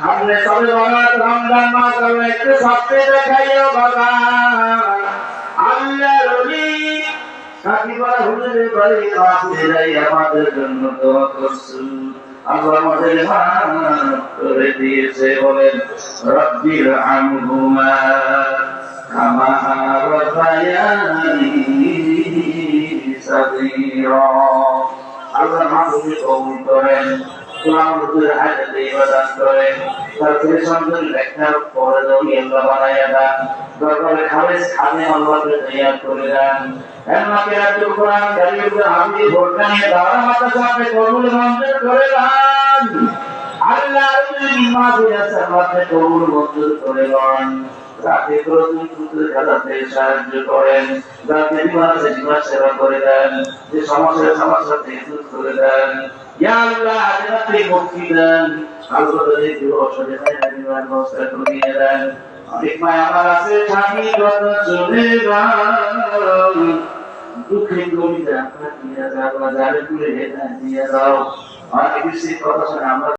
সামনে চলে বরাত রমজান মাস, আল্লাহ একটু সবকে দেখাইও বাবা। আল্লাহর ওলি সাকিবারা হুজুরের বাড়ি কাছে যাই আমাদের জন্য দোয়া করছেন। আল্লাহ আমাদের মাফ করে দিয়েছে, বলেন রব্বির আনহুমা কামা রাব্বায়ানি সাগীরা। আল্লাহ মাফুল কবুল করেন, কোরআন হুজুরের হায়াতে ইবাদত করেন, তারপরে সন্তান একটা পরে দাও আল্লাহ বানায়া দেন, দরকারে খালেস খানে আল্লাহকে তৈয়ার করে দেন। এমনকি আব্দুল কোরআন কারীমকে আমি ভোটনিয়ে দাঁড়া মাথা চাপে কবুল মঞ্জুর করে দেন। আল্লাহ মাহফিল সামাতে কবুল মঞ্জুর করে দেন। রাতে প্রতি পুত্রের খেলাতে সাহায্য করেন, রাতে বিমানে জীবন সেবা করে দেন, যে সমস্যা থেকে দূর করে দেন। ইয়া আল্লাহ জান্নাতে মুক্তি দেন, আল্লাহর যে অসহায় পরিবার ব্যবস্থা করে দেন। অনেক মায় আমার আছে স্বামী কত চলে যান, দুঃখে গমিতে আপনার দিয়ে যাও, বাজারে তুলে দিয়ে দাও। অনেক বেশি কথা শুনে আমরা